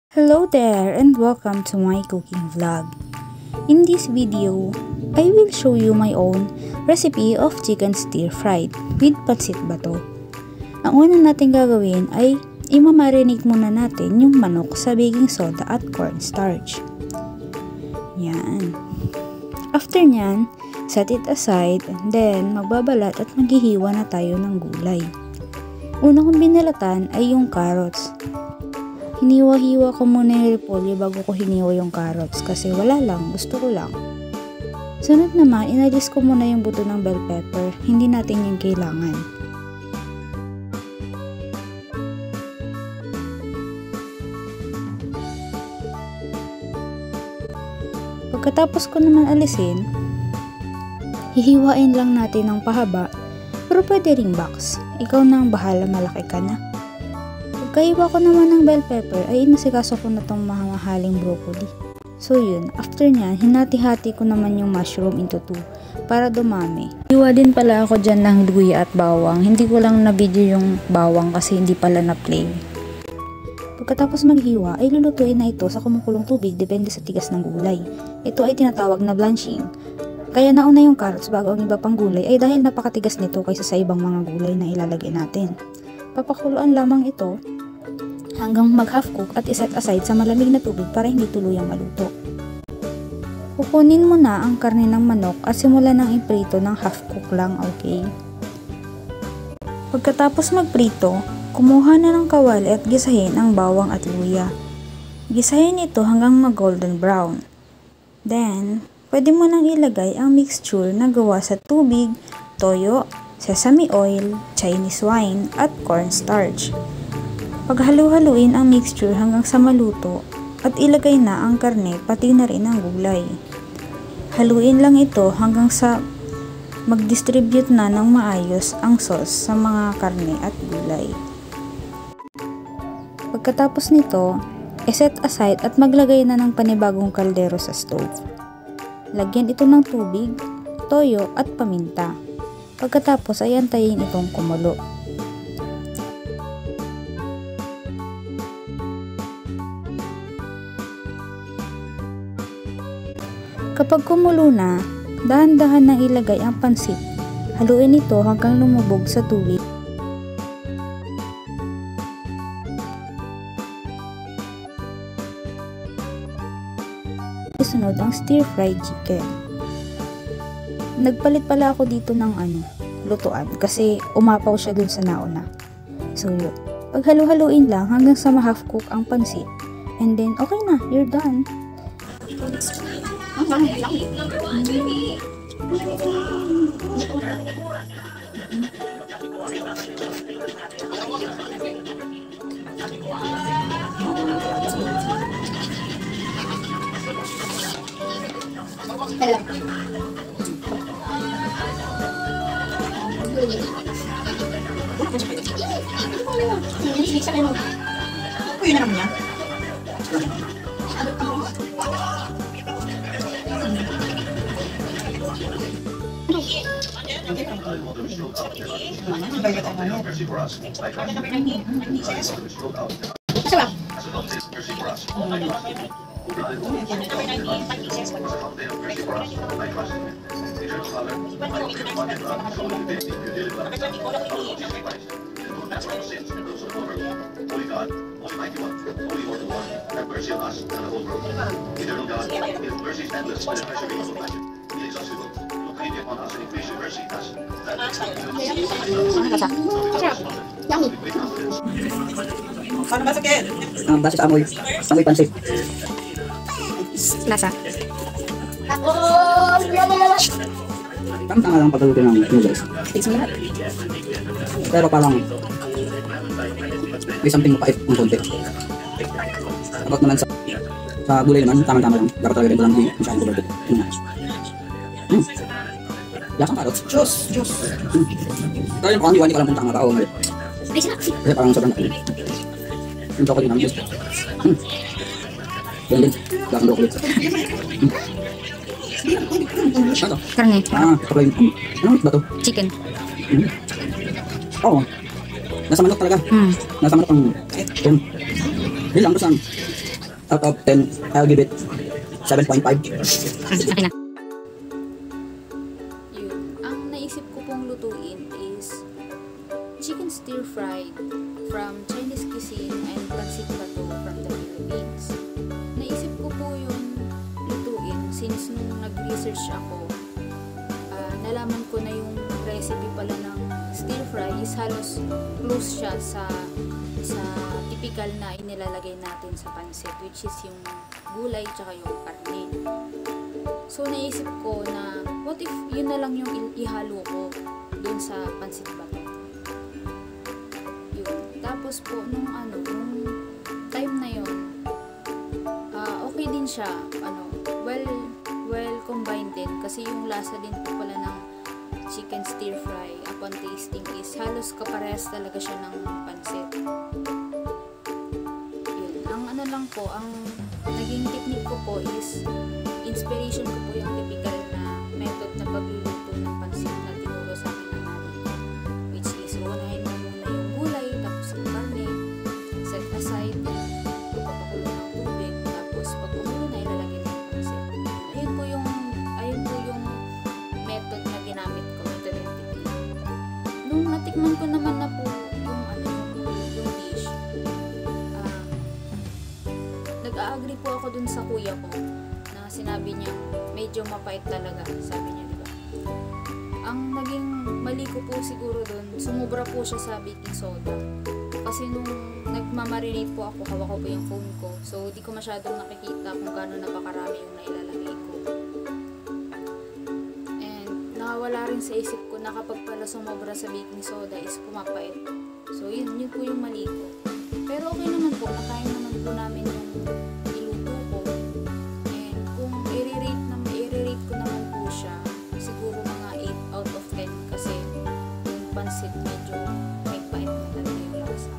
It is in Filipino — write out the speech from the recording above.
Hello there and welcome to my cooking vlog. In this video, I will show you my own recipe of chicken stir fried with pancit bato. Ang una natin gagawin ay imamarinate muna natin yung manok sa baking soda at cornstarch. Yan. After nyan, set it aside and then magbabalat at maghihiwa na tayo ng gulay. Una kong binalatan ay yung carrots. Hiniwa-hiwa ko muna yung repolyo bago ko hiniwa yung carrots kasi wala lang, gusto ko lang. Sunod naman, inalis ko muna yung buto ng bell pepper, hindi natin yung kailangan. Pagkatapos ko naman alisin, hihiwain lang natin ng pahaba, pero pwede ring box. Ikaw na ang bahala, malaki ka na. Pagkaiwa ko naman ng bell pepper ay inasikaso ko na tong mamahaling broccoli. So yun, after nyan, hinati-hati ko naman yung mushroom into 2 para dumami. Hiwa din pala ako dyan ng luya at bawang. Hindi ko lang na-video yung bawang kasi hindi pala na-play. Pagkatapos maghiwa, ay lulutuin na ito sa kumukulong tubig depende sa tigas ng gulay. Ito ay tinatawag na blanching. Kaya nauna yung carrots bago ang iba pang gulay ay dahil napakatigas nito kaysa sa ibang mga gulay na ilalagay natin. Papakuluan lamang ito hanggang mag-half cook at iset aside sa malamig na tubig para hindi tuluyang maluto. Kukunin mo na ang karne ng manok at simulan ng iprito ng half cook lang, okay? Pagkatapos magprito, kumuha na ng kawali at gisahin ang bawang at luya. Gisahin ito hanggang mag-golden brown. Then, pwede mo nang ilagay ang mixture na gawa sa tubig, toyo, sesame oil, Chinese wine, at cornstarch. Paghalu-haluin ang mixture hanggang sa maluto at ilagay na ang karne pati na rin ang gulay. Haluin lang ito hanggang sa mag-distribute na ng maayos ang sauce sa mga karne at gulay. Pagkatapos nito, iset aside at maglagay na ng panibagong kaldero sa stove. Lagyan ito ng tubig, toyo at paminta. Pagkatapos ay antayin itong kumulo. Kapag kumulo na, dahan-dahan nang ilagay ang pansit. Haluin ito hanggang lumubog sa tubig. Sunod ang stir-fried chicken. Nagpalit pala ako dito ng lutuan kasi umapaw siya dun sa nauna. So yun, paghalu-haluin lang hanggang sa ma-half cook ang pansit. And then okay na, you're done. Yun na naman yan. Paano ba sakit? Base sa amoy pansit. Lasa. Tama lang pagkaluto ng noodles. Taste mo lahat. Pero parang may something mapait ng konti. About naman sa gulay naman, tama-tama lang. Dapat talaga rin ito lang hindi masyadong overcook. Lasang carrots. Juice. Kaya yung hindi ka lang puntang mga tao ngayon. Kasi parang sobrang nakil. Yung chocolate naman juice. Ganyan din. Lasang broccoli. Ano? Karne. Chocolate. Ano ba ito? Chicken. Oo. Nasa manok talaga. Nasa manok ang yun lang, basta Out of 10, I'll give it 7.5. Yun. Ang naisip ko pong lutuin is chicken stir fried from Chinese cuisine and pancit bato from the Philippines. Naisip ko po yung lutuin since nung nag-research ako, nalaman ko na yung recipe pala ng stir fry is halos close siya sa typical na inilalagay natin sa pancit, which is yung gulay tsaka yung karne. So naisip ko na what if yun na lang yung ihalo ko dun sa pancit bato. Yun. Tapos po nung time na yun, okay din siya, well combined din kasi yung lasa din po pala ng chicken stir fry upon tasting is halos kaparehas talaga siya ng pancit. Yun. Ang lang po, ang naging technique ko po is inspiration ko po yung typical na method na pagluluto ng pancit na tinuro sa akin ng nanay ko, which is unahin mo muna yung gulay tapos yung karne, set aside, papakulo ng tubig, tapos pag kumulo na ilalagay na yung pancit. Ayun po yung method na ginamit ko, method and technique. Nung natikman ko naman na po yung dish, nag-a-agree po ako dun sa kuya ko na sinabi niya medyo mapait talaga, sabi niya, diba? Ang naging mali ko po siguro dun, sumubra po siya sa baking soda. Kasi nung nagmamarinate po ako, hawak ko po yung phone ko. So, di ko masyadong nakikita kung gaano napakarami yung nailalagay ko. And, nakawala rin sa isip ko na kapag pala sumobra sa baking soda is pumapait. So, yun po yung mali ko. Pero okay naman po, nakain naman po namin yung niluto ko. And, kung i-rate ko naman po siya, siguro mga 8 out of 10 kasi yung pancit medyo may pait na talaga yung lasa.